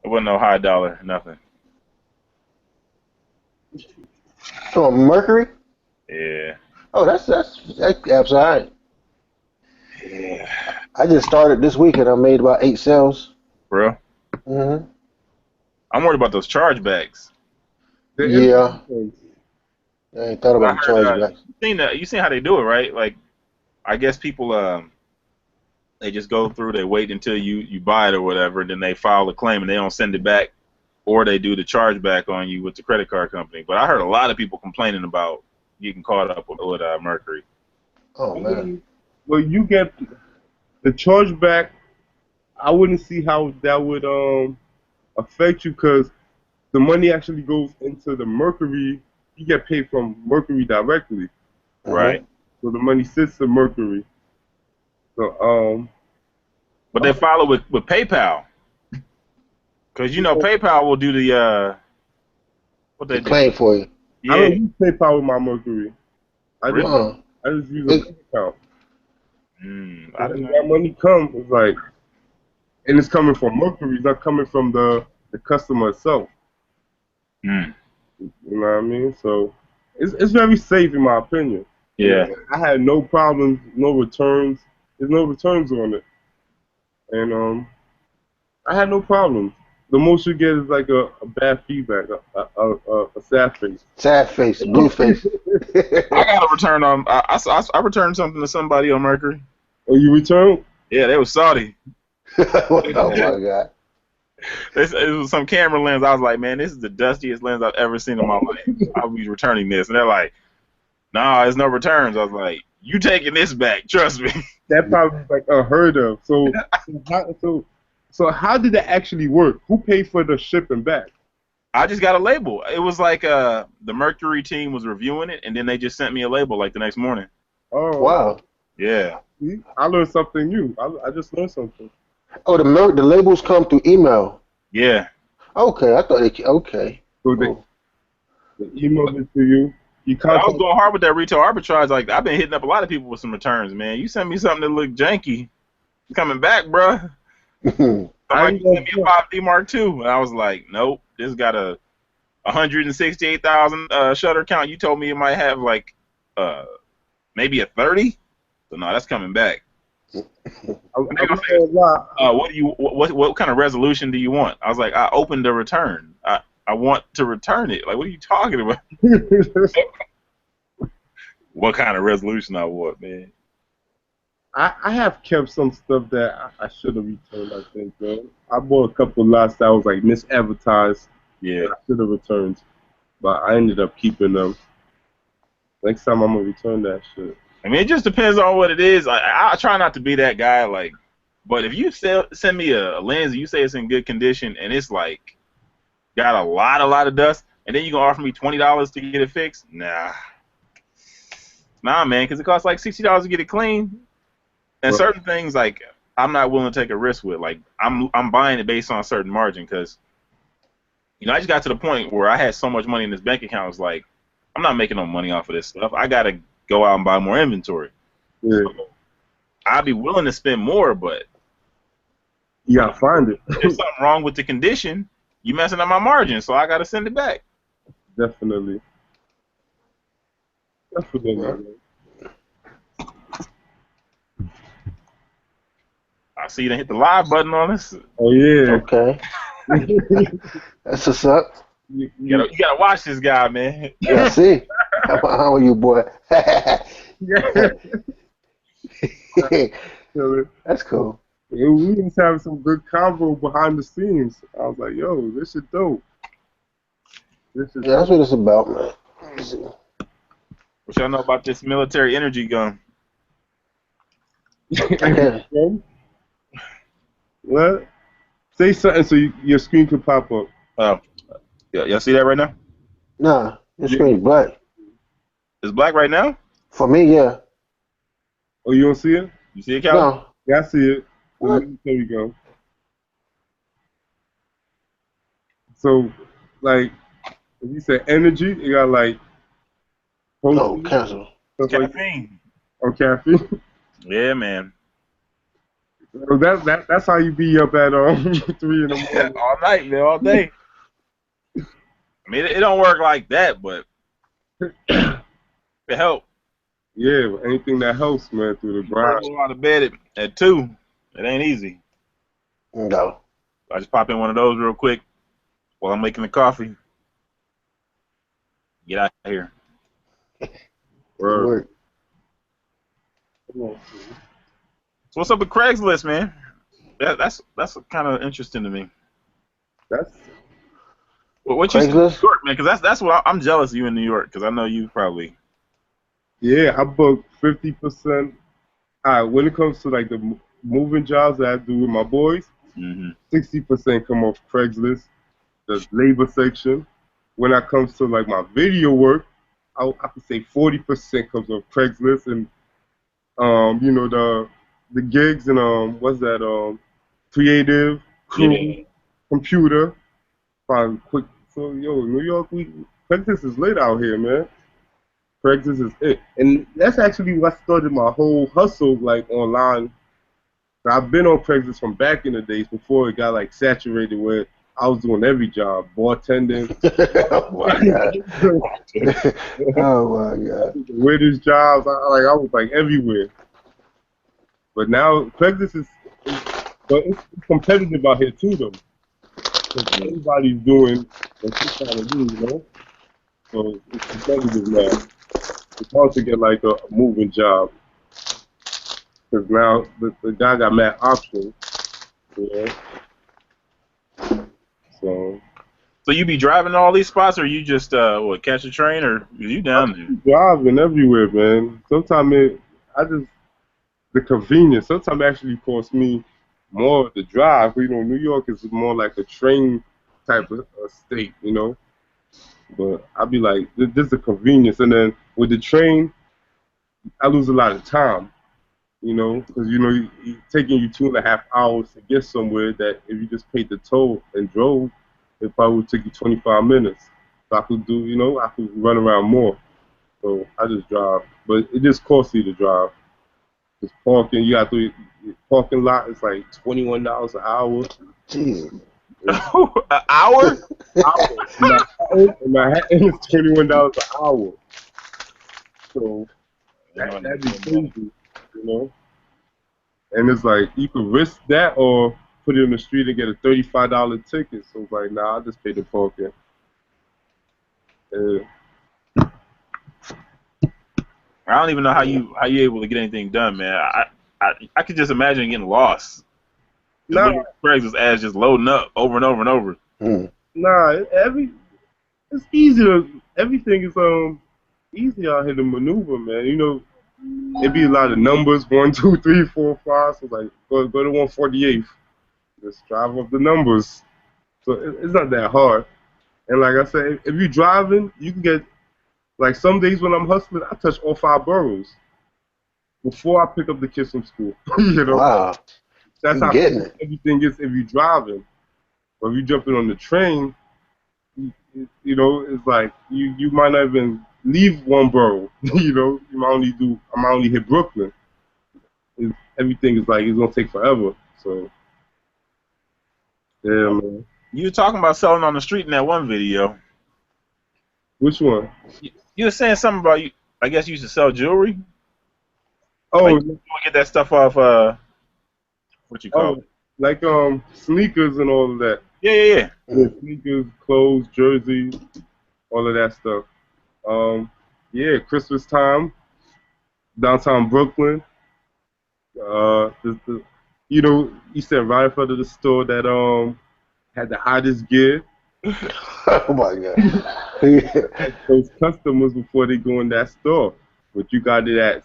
It wasn't no high dollar, nothing. So Mercury? Yeah. Oh, that app's alright. Yeah. I just started this week and I made about 8 sales. Bro, Mm-hmm. I'm worried about those chargebacks. The Yeah, internet. I ain't thought I about the heard chargebacks. you seen how they do it, right? Like I guess people they just go through, they wait until you buy it or whatever, then they file a claim and they don't send it back, or they do the chargeback on you with the credit card company. But I heard a lot of people complaining about getting caught up with Mercury. Oh man. Well, you get the chargeback. I wouldn't see how that would affect you because the money actually goes into the Mercury. You get paid from Mercury directly, Mm-hmm. Right. so the money sits to Mercury. So But they file it with PayPal. Because you know PayPal will do the what The they do. claim for you. I Yeah. don't use PayPal with my Mercury. I just Really? I just use a It, bank account. I When didn't that know. money comes, it's like, and it's coming from Mercury. It's not coming from the customer itself. Mm. You know what I mean? So it's very safe in my opinion. And Yeah. I had no problems, no returns. There's no returns on it, and I had no problems. The most you get is like a bad feedback, a sad face. sad face, blue face. I got a return on. I returned something to somebody on Mercury. Oh, you return? Yeah, they was salty. Oh my god. It was some camera lens. I was like, man, this is the dustiest lens I've ever seen in my life. I'll be returning this, and they're like, nah, there's no returns. I was like, you taking this back? Trust me. That probably is like unheard of. So how did that actually work? Who paid for the shipping back? I just got a label. It was like the Mercury team was reviewing it, and then they just sent me a label like the next morning. Oh, Wow. Yeah. see, I learned something new. I just learned something. Oh, the labels come through email. Yeah. Okay, I thought they. Okay. So Cool. they emailed it to you. You But I was contact. going hard with that retail arbitrage. Like I've been hitting up a lot of people with some returns, man. You send me something that look janky, it's coming back, bruh. Somebody sent me a 5D Mark II, and I was like, nope, this got a 168,000 shutter count. You told me it might have like maybe a 30. So no, that's coming back. What do you what kind of resolution do you want? I was like, I opened the return. I want to return it. Like, what are you talking about? What kind of resolution I want, man? I have kept some stuff that I should have returned. I think, bro. I bought a couple of lots that was like misadvertised. Yeah. I should have returned, but I ended up keeping them. Next time I'm gonna return that shit. I mean, it just depends on what it is. I try not to be that guy, like, but if you send me a lens and you say it's in good condition and it's like got a lot of dust, and then you gonna offer me $20 to get it fixed? Nah, man, because it costs like $60 to get it clean. And Right. certain things, like, I'm not willing to take a risk with. Like, I'm buying it based on a certain margin because, you know, I just got to the point where I had so much money in this bank account. It's like, I'm not making no money off of this stuff. I gotta go out and buy more inventory. Yeah, So, I'd be willing to spend more, but you gotta find it. if there's something wrong with the condition, you messing up my margin, so I gotta send it back. Definitely. Right. I see you done hit the live button on us. Oh yeah. Okay. That's what's up. You- You gotta watch this guy, man. Yeah. See. How are you, boy? Yeah. That's cool. We was having some good convo behind the scenes. I was like, yo, this is dope. This is Yeah, that's what it's about, man. Let me see. What y'all know about this military energy gun? Okay. What? Say something so your screen could pop up. Yeah, y'all see that right now? Nah, your screen's black. It's black right now? For me, yeah. Oh, you don't see it? You see it, Cal? No. Yeah, I see it. What? There we go. So, like, if you say energy, it got like Oh, protein, cancel. stuff like that. Caffeine. Or caffeine. Yeah, man. So that's how you be up at 3 in the morning. All night, man, all day. I mean, it don't work like that, but it help. Yeah, anything that helps, man, through the grind. Go out of bed at 2. It ain't easy. No. I just pop in one of those real quick while I'm making the coffee. Get out of here. Work. So what's up with Craigslist, man? That's kind of interesting to me. That's What you see in New Craigslist? York, man? Because that's what I'm jealous of you in New York. Because I know you probably. yeah. I book 50%. All right, when it comes to like the moving jobs that I do with my boys, 60% come off Craigslist, the labor section. When it comes to like my video work, I could say 40% comes off Craigslist, and you know the gigs and what's that creative crew Yeah. computer find quick. So yo, New York, Craigslist is lit out here, man. Craigslist is it, and that's actually what started my whole hustle like online. I've been on Craigslist from back in the days before it got like saturated where I was doing every job, bartending. Oh my god. Oh my god. Weirdest jobs. I was like everywhere. But now Craigslist but it's competitive out here too, though. 'Cause everybody's doing what they're trying to do, you know. So it's competitive now. It's hard to get like a moving job because now the guy got mad options, you know. So So you be driving to all these spots, or you just catch a train, or you down there? driving everywhere, man. Sometimes the convenience. Sometimes it actually costs me more to drive. You know, New York is more like a train type of state, you know. But I'd be like, this is the convenience, and then with the train, I lose a lot of time, you know, because you know it's taking you 2.5 hours to get somewhere that if you just paid the toll and drove, it probably would take you 25 minutes. So I could do, you know, I could run around more. So I just drive, but it just costs you to drive. Just parking, you got to parking lot. It's like $21 an hour. Jesus. An hour? In Manhattan, it's $21 an hour. So that'd be crazy, you know. And it's like you could risk that or put it in the street and get a $35 ticket. So it's like, nah, I just pay the parking. Uh, I don't even know how you able to get anything done, man. I could just imagine getting lost. Just nah, looking at Craigslist ads just loading up over and over and over. nah, it's easier. Everything is easy out here to maneuver, man. You know, it be a lot of numbers, 1, 2, 3, 4, 5. So it's like go to 148th. Just drive up the numbers. So it's not that hard. And like I said, if you're driving, you can get like some days when I'm hustling, I touch all 5 boroughs before I pick up the kids from school. You know, Wow. that's You how getting it. everything is if you're driving. But if you're jumping on the train, you know, it's like you might not even leave one borough. You know, I might only hit Brooklyn. Everything is like it's gonna take forever. So yeah, man. You were talking about selling on the street in that one video. Which one? You were saying something about you. I guess you used to sell jewelry. Oh, Like, you get that stuff off. What you call it? like sneakers and all of that. Yeah. Yeah, sneakers, clothes, jerseys, all of that stuff. Yeah, Christmas time, downtown Brooklyn. You know, you said right in front of the store that had the hottest gear. Oh my god. Those customers before they go in that store, but you got it at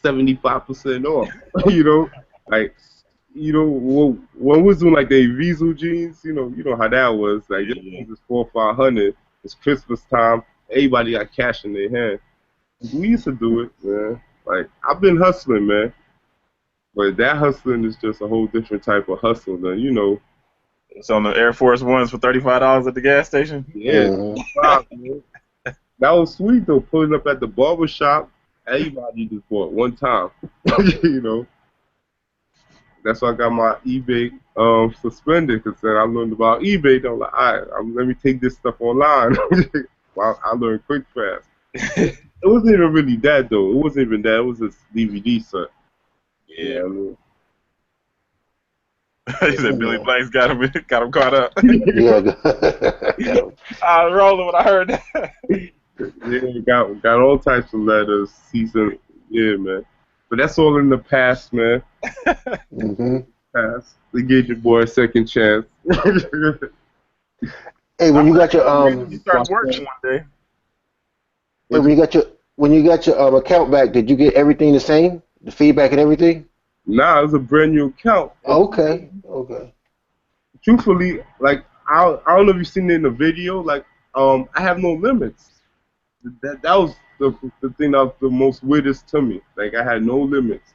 75% off. You know, like you know when we was doing like the Vizu jeans, you know how that was. Like this Yeah. was just 400 500. It's Christmas time. Everybody got cash in their hand. We used to do it, man. Like I've been hustling, man. But that hustling is just a whole different type of hustle than you know. Selling the Air Force Ones for $35 at the gas station. Yeah, wow, man. That was sweet though. Pulling up at the barber shop, everybody just bought one time. You know. that's why I got my eBay suspended, because then I learned about eBay. Then I'm like, all right, let me take this stuff online. Well, I learned quick fast. It wasn't even really that though. It wasn't even that. It was this DVD set. You Yeah. know He said Billy Blanks got him caught up. what I mean? Yeah. I was rolling when I heard that. Yeah, got all types of letters, season. Yeah, man. But that's all in the past, man. Mm-hmm. Past. They gave your boy a second chance. Hey, when you got your You start working one day. hey, when you got your account back, did you get everything the same? The feedback and everything? Nah, it was a brand new account. Okay. Truthfully, like I don't know if you've seen it in the video. Like, I have no limits. That was the thing that was the most weirdest to me. Like, I had no limits.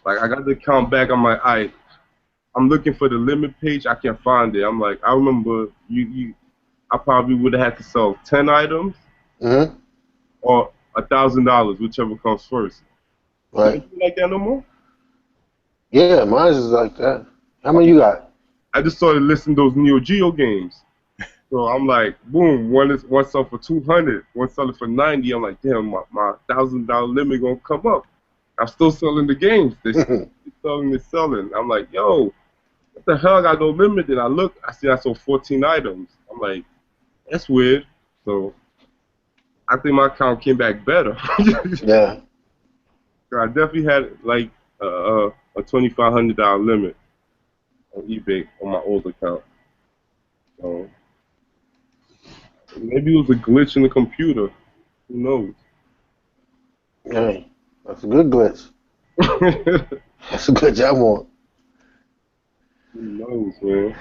Like, I got the account back. I'm like, I'm looking for the limit page. I can't find it. I'm like, I remember I probably would have had to sell 10 items Mm-hmm. or $1,000, whichever comes first. Right. Ain't you like that no more? Yeah, mine is like that. How many you got? I just started listing those Neo Geo games. So I'm like, boom, one sell for 200, one selling for 90. I'm like, damn, my $1,000 limit gonna come up. I'm still selling the games. They selling. I'm like, yo, what the hell? I got no limit. Then I look, I see I sold 14 items. I'm like, that's weird. So I think my account came back better. Yeah. So I definitely had like a $2,500 limit on eBay on my old account. So maybe it was a glitch in the computer. Who knows? Hey, that's a good glitch. That's a good job on. Who knows, man?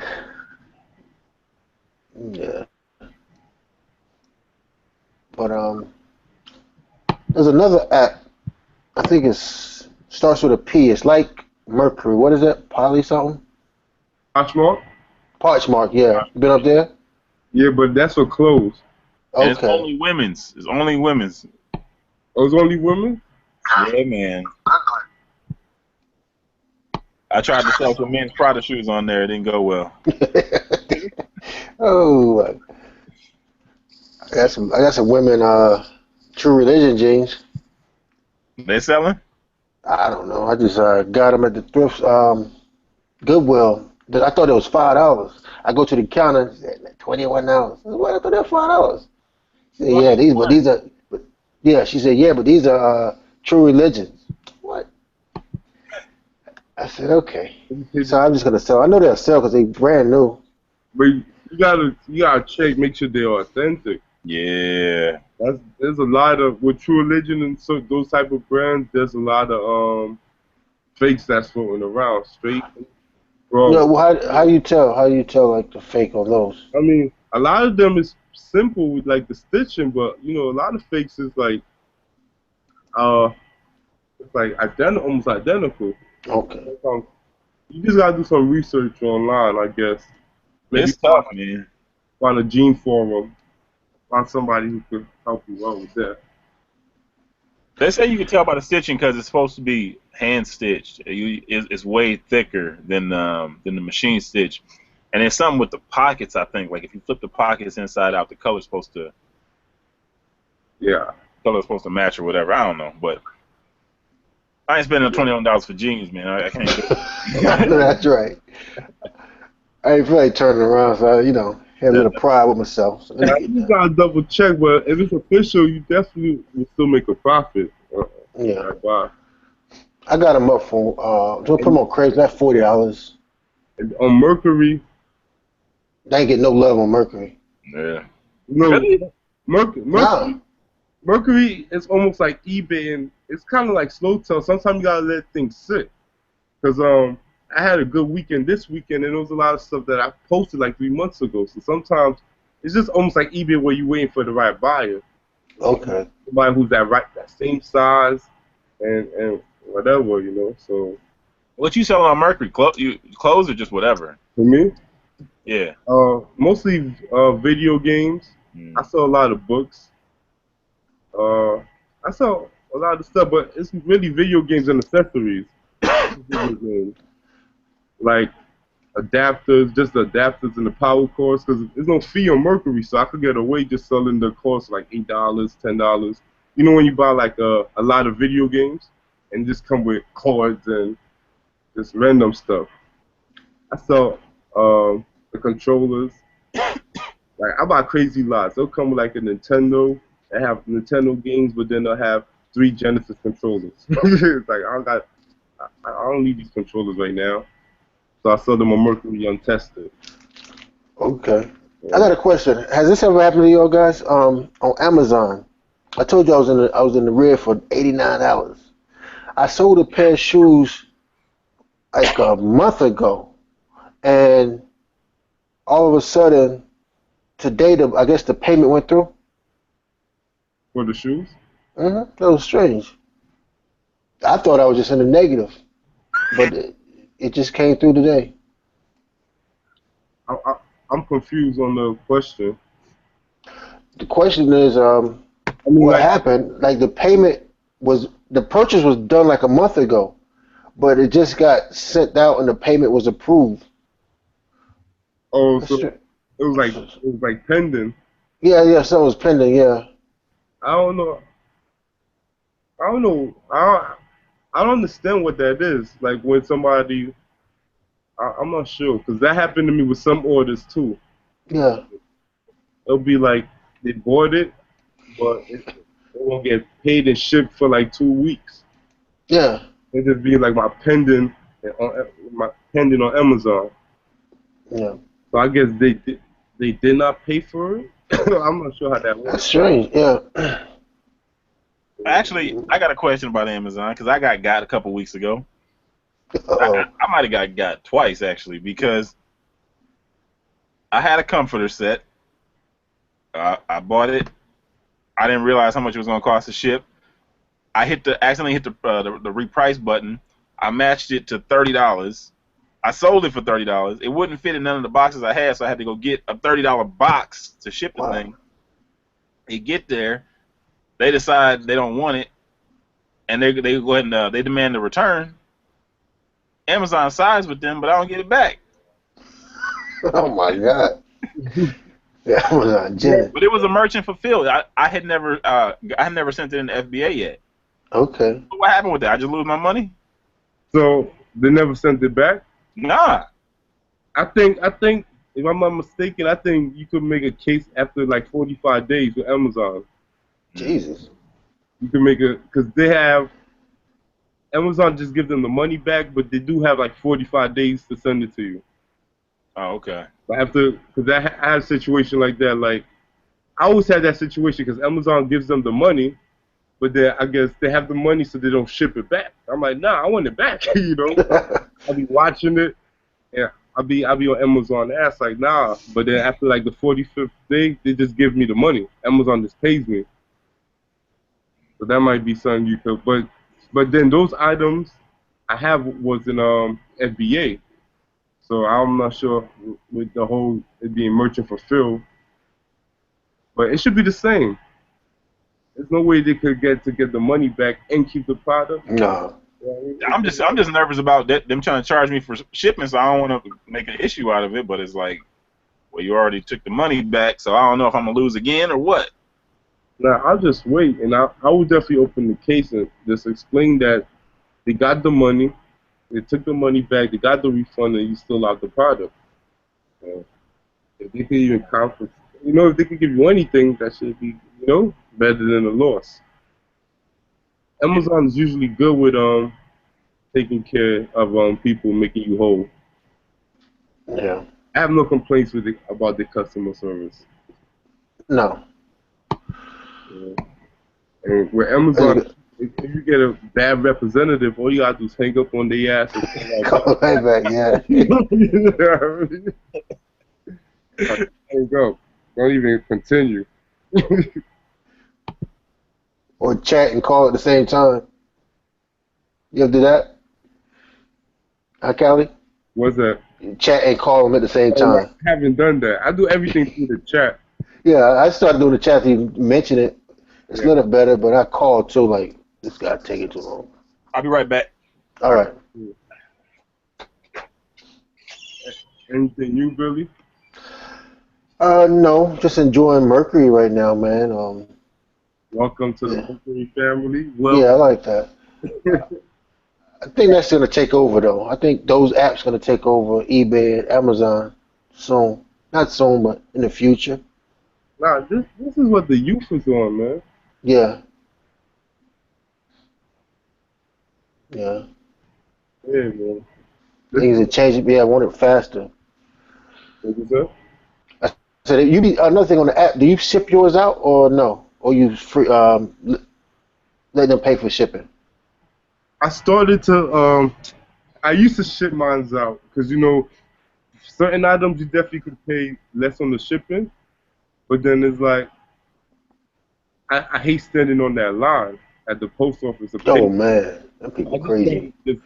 Yeah. But there's another app. I think starts with a P. It's like Mercury. What is that? Poly something? Poshmark? Parchmark. Yeah. You been up there? Yeah, but that's for clothes. And it's Okay. only women's. It's only women's. Oh, it's only women? Yeah, man. I tried to sell some men's Prada shoes on there. It didn't go well. Oh, I got some women True Religion jeans. They selling? I don't know. I just got them at the thrift Goodwill. I thought it was $5. I go to the counter, it said like $21. What? I thought they were $5. Yeah, these are. But, yeah, she said, yeah, but these are True Religions. What? I said, okay. So I'm just gonna sell. I know they'll sell because they brand new. But you gotta check, make sure they're authentic. Yeah. There's a lot of with True Religion and so those type of brands. There's a lot of fakes that's floating around. Straight, bro. No, well, how you tell? How you tell like the fake on those? I mean, a lot of them is simple with like the stitching, but a lot of fakes is like it's like almost identical. Okay. You just gotta do some research online, I guess. Maybe It's tough, man. find a gene forum, find somebody who could help you out with that. They say you can tell by the stitching because it's supposed to be hand stitched. It's way thicker than the machine stitch, and it's something with the pockets. I think like if you flip the pockets inside out, the color's supposed to match or whatever. I don't know, but I ain't spending $21 for jeans, man. I can't do it. That's right. I ain't feel like turning around, so I, have a little pride with myself. So Yeah, you gotta double check, but if it's official, you definitely will still make a profit. Yeah. Wow. I got them up for put them on Craigslist. That's $40. And on Mercury, They ain't get no love on Mercury. Yeah. Mercury, Nah. Mercury is almost like eBay, and it's kind of like slow tell. Sometimes you gotta let things sit. Cause I had a good weekend this weekend, and there was a lot of stuff that I posted like 3 months ago. So sometimes it's just almost like eBay where you're waiting for the right buyer. Okay. Somebody who's that same size and whatever, So What you selling on Mercury? Clothes or just whatever? for me, Yeah. mostly video games. I sell a lot of books. I sell a lot of stuff, but it's really video games and accessories. Video games. like adapters, just the adapters and the power cords, because there's no fee on Mercury, so I could get away just selling the cost like $8, $10. You know when you buy like a lot of video games and just come with cords and just random stuff. I sell the controllers. Like I buy crazy lots. They'll come with like a Nintendo. They have Nintendo games, but then they'll have 3 Genesis controllers. It's like I don't need these controllers right now. So I sell them on Mercury untested. Okay. Yeah. I got a question. Has this ever happened to y'all guys? On Amazon, I told you I was in the red for $89. I sold a pair of shoes like a month ago, and all of a sudden today, I guess the payment went through. For the shoes? That was strange. I thought I was just in the negative, but it just came through today. I'm confused on the question. The question is, I mean, what like, happened? Like the purchase was done like a month ago, but it just got sent out and the payment was approved. oh, That's so true. it was like pending. Yeah, something was pending. Yeah. I don't know. I don't know. I don't understand what that is. Like when somebody, I'm not sure, because that happened to me with some orders too. Yeah. It'll be like they bought it, but it won't get paid and shipped for like 2 weeks. Yeah. It just be like my pending on Amazon. Yeah. So I guess they did not pay for it. I'm not sure how that That's works. strange. Yeah. Actually, I got a question about Amazon because I got a couple weeks ago. Uh-oh. I might have got twice actually because I had a comforter set. I bought it. I didn't realize how much it was going to cost to ship. I accidentally hit the reprice button. I matched it to $30. I sold it for $30. It wouldn't fit in none of the boxes I had, so I had to go get a $30 box to ship the thing. You get there, they decide they don't want it, and they go ahead and they demand the return. Amazon sides with them, but I don't get it back. Oh my God. Yeah, Amazon Jenny. But it was a merchant fulfilled. I had never sent it in the FBA yet. Okay. So what happened with that? I just lose my money? So they never sent it back. Nah. I think if I'm not mistaken, I think you could make a case after like 45 days with Amazon. Jesus. You can make a because they have Amazon just give them the money back, but they do have like 45 days to send it to you. Oh, okay. But because I had a situation like that. Like I always had that situation because Amazon gives them the money, but then I guess they have the money so they don't ship it back. I'm like, nah, I want it back. You know, I'll be watching it, and I'll be on Amazon ass like, nah. But then after like the 45th day, they just give me the money. Amazon just pays me. So that might be something you could, but then those items I have was in FBA. So I'm not sure with the whole it being merchant fulfilled, but it should be the same. There's no way they could get the money back and keep the product. No. I'm just nervous about them trying to charge me for shipping, so I don't want to make an issue out of it. But it's like, well, you already took the money back, so I don't know if I'm gonna lose again or what. Now I'll just wait, and I will definitely open the case and just explain that they got the money, they took the money back, they got the refund, and you still out the product. If they could even compensate, if they could give you anything, that should be, better than a loss. Amazon is usually good with taking care of people, making you whole. Yeah. I have no complaints about the customer service. No. And with Amazon, if you get a bad representative, all you gotta do is hang up on their ass and say like, Call right back, yeah. hang up. Don't even continue. Or chat and call at the same time. You ever do that? Huh, Callie? What's that? Chat and call them at the same I time. haven't done that. I do everything through the chat. Yeah, I started doing the chat after you mentioned it. It's a little better, but I called too, like, this guy taking too long. I'll be right back. All right. Anything new, Billy? No, just enjoying Mercury right now, man. Welcome to the Yeah, Mercury family. yeah, I Welcome. like that. I think that's gonna take over though. I think those apps gonna take over eBay and Amazon soon. Not soon, but in the future. Nah, this is what the youth is on, man. Yeah, yeah. Yeah, man. This Things is are changing. Yeah, I want it faster. what you said. I said, you be another thing on the app. Do you ship yours out or no? Or you free let them pay for shipping? I started to I used to ship mines out because certain items you definitely could pay less on the shipping, but then it's like I hate standing on that line at the post office to Oh pay. man, them I people just crazy. started just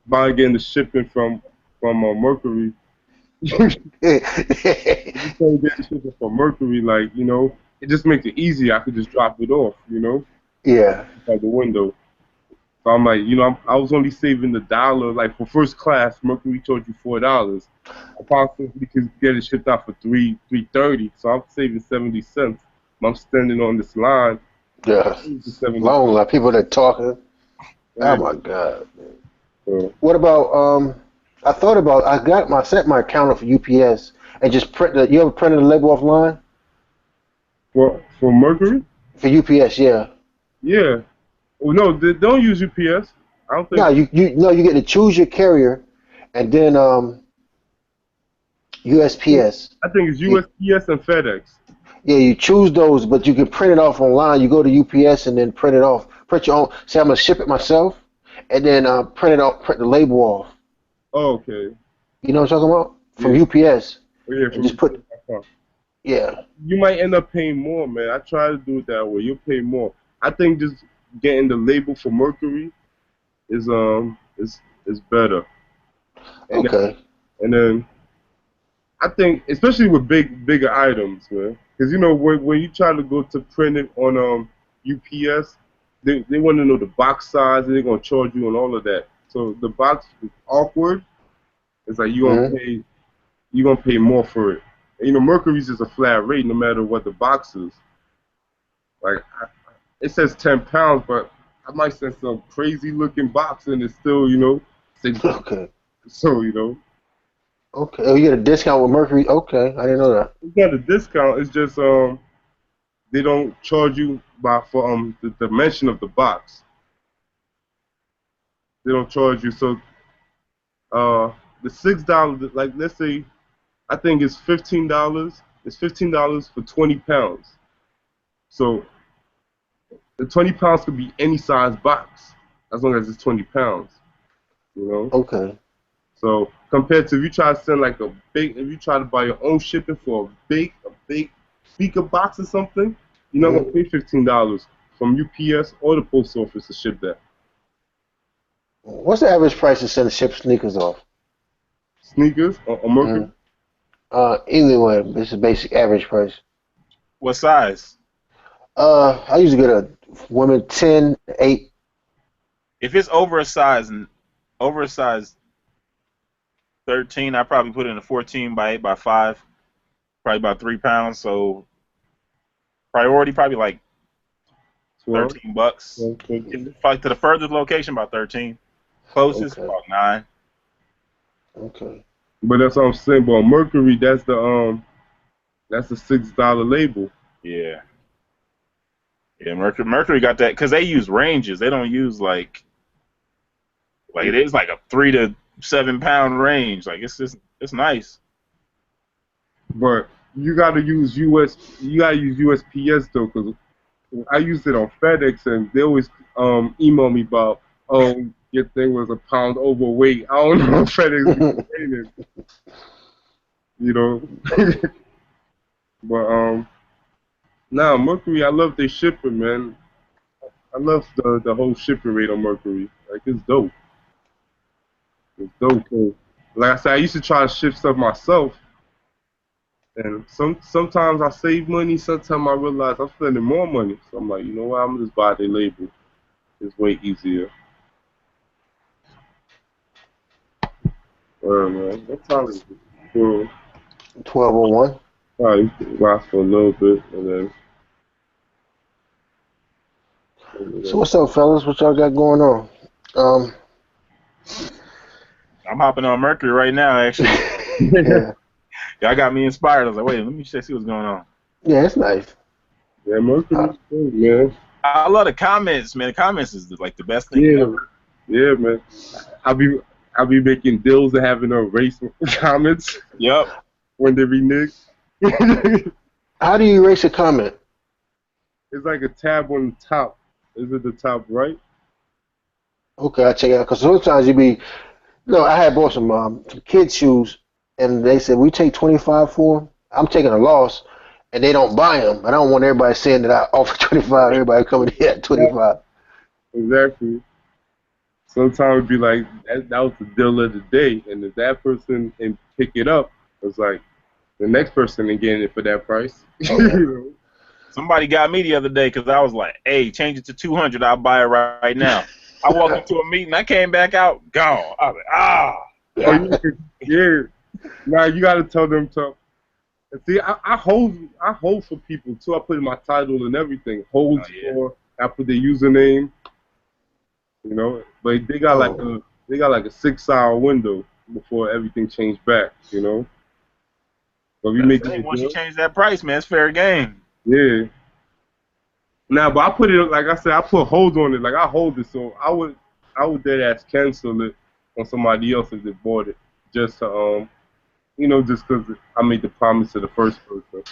buying getting the shipping from Mercury. I just started getting the shipping from Mercury, like it just makes it easier. I could just drop it off, Yeah. out the window. So I'm like, I was only saving the dollar. Like for first class, Mercury charged you $4. I possibly could get it shipped out for 3.30. So I'm saving 70 cents. I'm standing on this line. Yeah. The 70 Long line. People that talking. Oh cents. my God. So What about I thought about I got my set my account up for UPS and just print the you ever printed a label offline? for Mercury, For UPS, yeah. yeah. Oh no, they don't use UPS. I don't No, think. you no you get to choose your carrier and then USPS. I think it's You USPS and FedEx. yeah, you choose those, but you can print it off online. You go to UPS and then print it off. Print your own. Say I'm gonna ship it myself, and then print it off. Print the label off. Oh, okay. You know what I'm talking about? From Yeah. UPS, Oh, yeah. and From just put UPS.com. yeah. You might end up paying more, man. I try to do it that way. You'll pay more. I think just getting the label for Mercury is better. And then, Okay. and then I think especially with bigger items, man. Because when you try to go to print it on UPS, they want to know the box size and they're gonna charge you and all of that. So the box is awkward. It's like Hmm. you're gonna pay more for it. And, Mercury's is a flat rate no matter what the box is. Like it says 10 pounds, but I might send some crazy looking box and it's still, 6. Okay. So, Okay. Oh, you get a discount with Mercury. Okay, I didn't know that. it's not a discount. It's just they don't charge you for the dimension of the box. They don't charge you. So the $6, like let's say I think it's $15. It's $15 for 20 pounds. So the 20 pounds could be any size box as long as it's 20 pounds. You know. Okay. So compared to if you try to send like if you try to buy your own shipping for a big speaker box or something, you're not Hmm. gonna pay $15 from UPS or the post office to ship that. What's the average price to send ship sneakers off? Sneakers or Hmm. Mercury. Either way, it's a basic average price. What size? I usually get a woman 10, 8. If it's over a size 13, I probably put it in a 14 by 8 by 5, probably about 3 pounds. So priority probably like 12, $13. 12, If 13. it's like to the furthest location, about 13. Closest, Okay. about 9. Okay. But that's what I'm saying. But on Mercury, that's the $6 label. Yeah, yeah. Mercury got that because they use ranges. They don't use like it is like a 3 to 7 pound range. Like it's nice. But you gotta use USPS though, because I used it on FedEx, and they always email me about, oh, your thing was a pound overweight. I don't know if FedEx be complaining, you know. But now Mercury, I love their shipping, man. I love the whole shipping rate on Mercury. Like it's dope. It's dope. 'Cause, like I said, I used to try to ship stuff myself, and sometimes I save money. Sometimes I realize I'm spending more money. So I'm like, you know what? I'm gonna just buy their label. It's way easier. Man. What time is it? for 1201. probably last for a little bit, and So then what's up, fellas? What y'all got going on? Um, I'm hopping on Mercury right now, actually. yeah, Y'all got me inspired. I was like, wait, let me see what's going on. yeah, it's nice. yeah, Uh, Mercury's good, man. I love the comments, man. The comments is like the best thing Yeah, ever. yeah, man. I be I be making deals and having to erase comments Yep. when they renege. It's how do you erase a comment? like a tab on the top. Is it the top right? Okay, I check it out. Cause sometimes you be, no, I had bought some kids shoes, and they said we take 25 for them. I'm taking a loss, and they don't buy them. I don't want everybody saying that I offer 25. Everybody coming here at Yeah, 25. exactly. Sometimes it'd be like that was the deal of the day, and if that person and pick it up, it's like the next person ain't getting it for that price. Yeah. Somebody got me the other day because I was like, hey, change it to 200. I'll buy it right now. I walked into a meeting. I came back out, gone. I was like, ah. Oh yeah. Now you gotta tell them to see. I hold for people too. I put in my title and everything. Oh, Holds yeah. for. I put their username. You know, but Oh, they got like a 6 hour window before everything changed back. You know, so we That's the making thing. a Once you deal. change that price, man, it's fair game. Yeah. Now, but I put it like I said. I put hold on it. Like I hold it, so I would dead ass cancel it on somebody else if they bought it, just to just because I made the promise to the first person.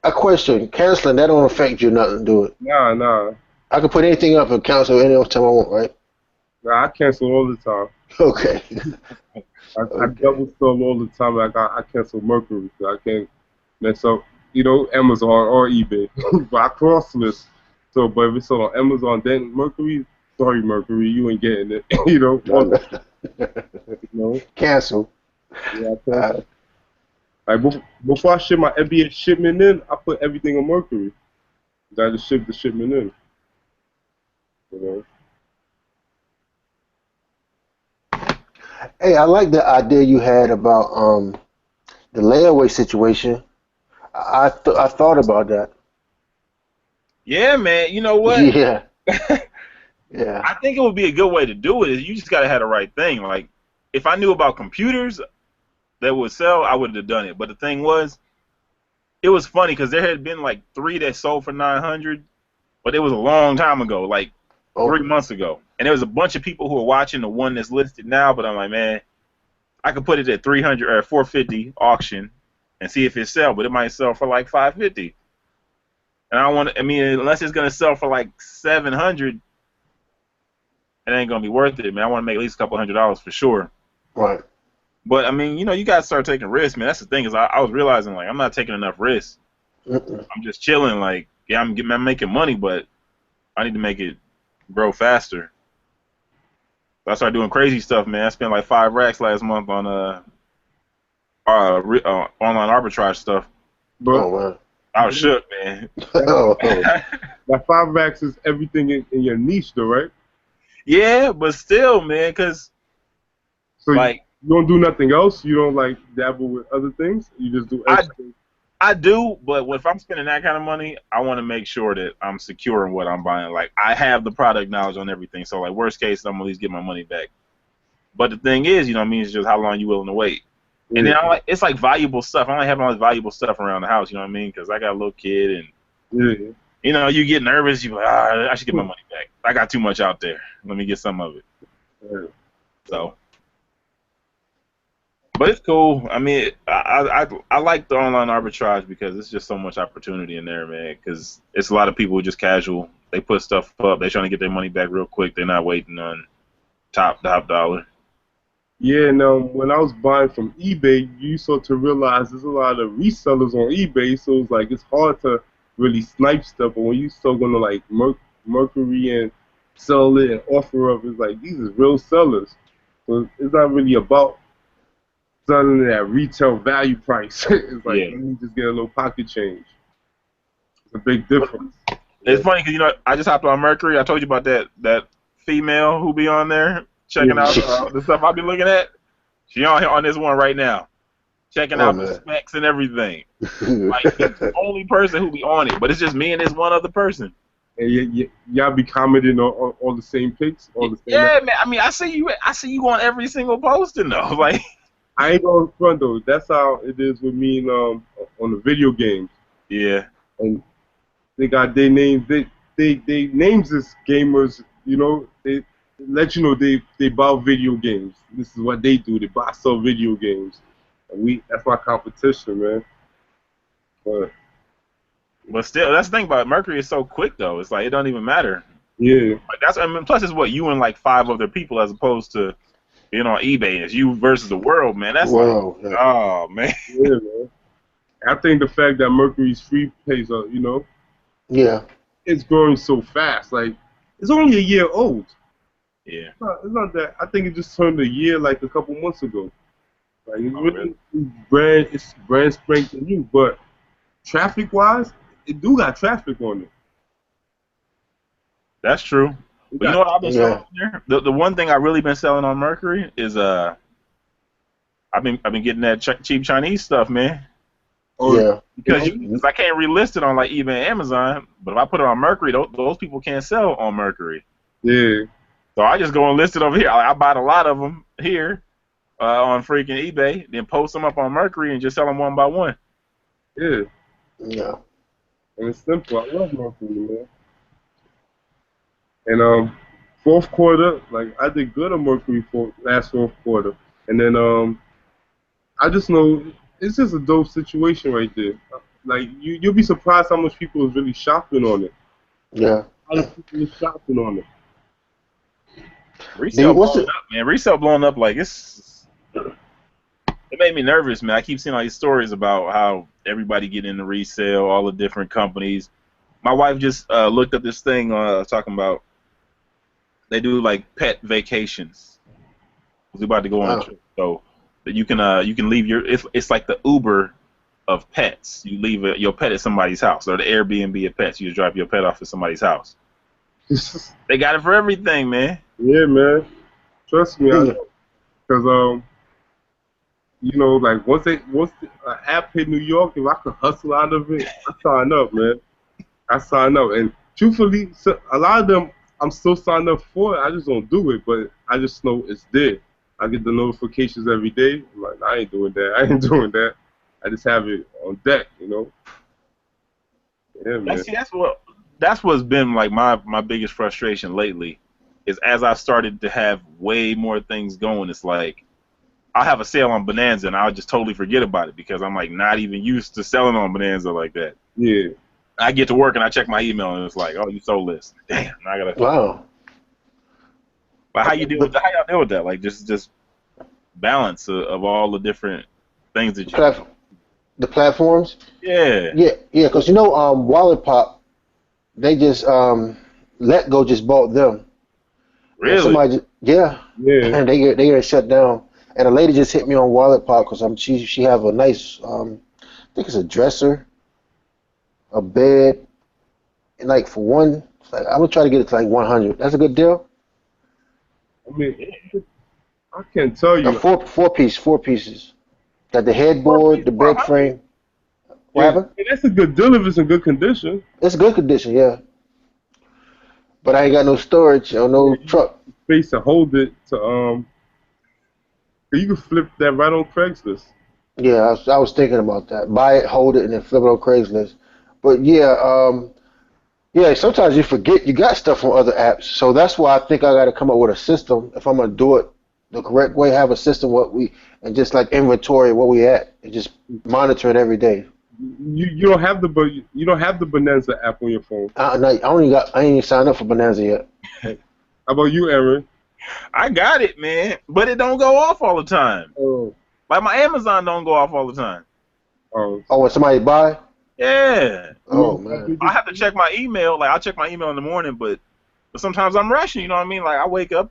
a question. Canceling that don't affect you nothing, do it? Nah, nah, I can put anything up and cancel any time I want, right? nah. I cancel all the time. Okay. I Okay. double sell all the time. Like I cancel Mercury, so I can't mess up. Amazon or eBay, but I cross list. So, but if it's sold on Amazon, then Mercury, sorry Mercury, you ain't getting it. No, no. You know, Cancel. yeah, I Uh, cancel. Like before I ship my NBA shipment in, I put everything on Mercury. I just ship the shipment in. You know. hey, I like the idea you had about the layaway situation. I thought about that. Yeah, man. You know what? Yeah. Yeah. I think it would be a good way to do it. Is you just gotta have the right thing. Like, if I knew about computers that would sell, I would have done it. But the thing was, it was funny because there had been like 3 that sold for 900, but it was a long time ago, like Oh, 3 months ago. And there was a bunch of people who were watching the one that's listed now. But I'm like, man, I could put it at 300 or 450 auction and see if it sell, but it might sell for like 550. And I want, I mean, unless it's gonna sell for like 700, it ain't gonna be worth it, man. I want to make at least a couple $100 for sure. right. But I mean, you gotta start taking risks, man. That's the thing is, I was realizing like I'm not taking enough risks. Mm-mm. I'm just chilling. Like, yeah, I'm making money, but I need to make it grow faster. So I started doing crazy stuff, man. I spent like 5 racks last month on online arbitrage stuff. But Oh, man. I was shook, man. that, Oh, that 5 racks is everything in your niche, though, right? Yeah, but still, man, cause So you like don't do nothing else. You don't like dabble with other things. You just do I extra. I do, but if I'm spending that kind of money, I want to make sure that I'm secure in what I'm buying. Like I have the product knowledge on everything, so like worst case, I'm gonna at least get my money back. But the thing is, what I mean, it's just how long you willing to wait. And Yeah, then it's like valuable stuff. I don't have all this valuable stuff around the house, you know what I mean? Because I got a little kid, and yeah. you get nervous. You like, I should get my money back. I got too much out there. Let me get some of it. Yeah. So, but it's cool. I mean, I like the online arbitrage because it's just so much opportunity in there, man. Because it's a lot of people who just casual. They put stuff up. They're trying to get their money back real quick. They're not waiting on top dollar. Yeah, and when I was buying from eBay, you start to realize there's a lot of resellers on eBay, so it's like it's hard to really snipe stuff. But when you start going to like Mercury and sell it and offer up, it's like these is real sellers. So it's not really about selling at retail value price. It's like Yeah. let me just get a little pocket change. It's a big difference. It's funny because I just hopped on Mercury. I told you about that female who be on there checking Yeah. out the stuff I be looking at. She on this one right now. checking Oh out the man. specs and everything. Like he's the only person who be on it, but it's just me and this one other person. And y'all be commenting on all the same pics, all the same. Yeah, man. I mean, I see you on every single posting though. Like, I ain't going front though. That's how it is with me and, on the video games. yeah, And they got their names. They names as gamers. You know, they let you know they buy video games. This is what they do. They buy sell video games. And that's my competition, man. But but still, that's the thing about it. Mercury is so quick though. It's like it don't even matter. yeah, Like that's I mean, plus it's what you and like 5 other people as opposed to being on eBay. It's you versus the world, man. That's like, Wow. Yeah. oh man. yeah, man. I think the fact that Mercury's free pays, Yeah. it's growing so fast. Like it's only a year old. Yeah. It's not that. I think it just turned a year like a couple months ago. Like it's Oh, really really? it's brand strength and new, but traffic wise, it do got traffic on it. That's true. It But you got, know what I've been selling Yeah. on there? The one thing I really been selling on Mercury is I've been getting that cheap Chinese stuff, man. oh, Yeah. Because you know, I can't relist it on like eBay and Amazon, but if I put it on Mercury, those people can't sell on Mercury. yeah, So I just go and list it over here. I bought a lot of them here on freaking eBay, then post them up on Mercury and just sell them one by one. yeah, Yeah. and it's simple. I love Mercury, man. And fourth quarter, like I did good on Mercury for last fourth quarter, and then I just know it's just a dope situation right there. Like you'll be surprised how much people is really shopping on it. Yeah. A lot of people is shopping on it. Resale What's blowing it? up, man. Resale blowing up like it made me nervous, man. I keep seeing all these stories about how everybody get into resale, all the different companies. My wife just looked up this thing talking about they do like pet vacations. We're about to go on a Wow. trip, so that you can leave your it's like the Uber of pets. You leave your pet at somebody's house, or the Airbnb of pets. You just drop your pet off at somebody's house. They got it for everything, man. Yeah, man. Trust me, I Yeah. know. Cause like once the app hit New York, if I could hustle out of it, I sign up, man. I sign up, and truthfully, a lot of them I'm still signed up for it. I just don't do it, but I just know it's there. I get the notifications every day. I'm like, I ain't doing that. I ain't doing that. I just have it on deck, you know. Yeah, man. That's what's been like my biggest frustration lately is as I started to have way more things going. It's like I'll have a sale on Bonanza and I'll just totally forget about it because I'm like not even used to selling on Bonanza like that. Yeah. I get to work and I check my email and it's like, oh, you sold this. Damn, now I gotta. Wow. But how you deal with But that? How y'all deal with that? Like just balance of all the different things that you. the platforms. Yeah. Yeah. Yeah. Because Wallet Pop, they just Let Go just bought them. And Really? yeah, Yeah. and they get shut down. And a lady just hit me on Wallet Pop because she have a nice I think it's a dresser, a bed, and like for one, like, I'm gonna try to get it to like 100. That's a good deal. I mean, I can't tell A you. four pieces. Got the Four headboard, piece the for bed 100? frame. What Yeah, happened? that's a good deal if it's in good condition. It's good condition, yeah. But I ain't got no storage or Yeah, no you got truck. space to hold it to you can flip that right on Craigslist. Yeah, I was thinking about that. Buy it, hold it, and then flip it on Craigslist. But yeah, yeah, sometimes you forget you got stuff on other apps. So that's why I think I got to come up with a system. If I'm gonna do it the correct way, have a system and just like inventory where we at and just monitor it every day. You don't have the Bonanza app on your phone. I ain't even signed up for Bonanza yet. How about you, Aaron? I got it, man, but it don't go off all the time. Oh, Like my Amazon don't go off all the time. oh, Oh, when somebody buy? Yeah. Oh you man. I have to check my email. Like I'll check my email in the morning, but sometimes I'm rushing. You know what I mean? Like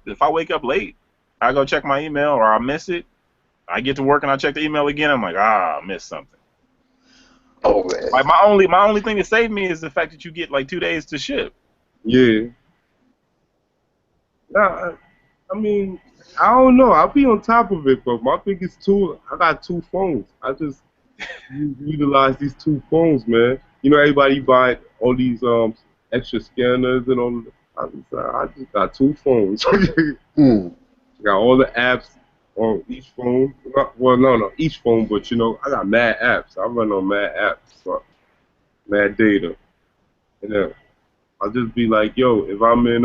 if I wake up late, I go check my email or I miss it. I get to work and I check the email again. I'm like, I missed something. Oh man. Like my only thing that saved me is the fact that you get like 2 days to ship. yeah. Nah, I mean, I don't know. I'll be on top of it, but my biggest tool, I got two phones. I just utilize these two phones, man. You know, everybody buy all these extra scanners and all. I just got two phones. Hmm. Got all the apps on each phone. Well, no, each phone, but you know, I got mad apps. I run on mad apps, so mad data. And then I'll just be like, yo, if I'm in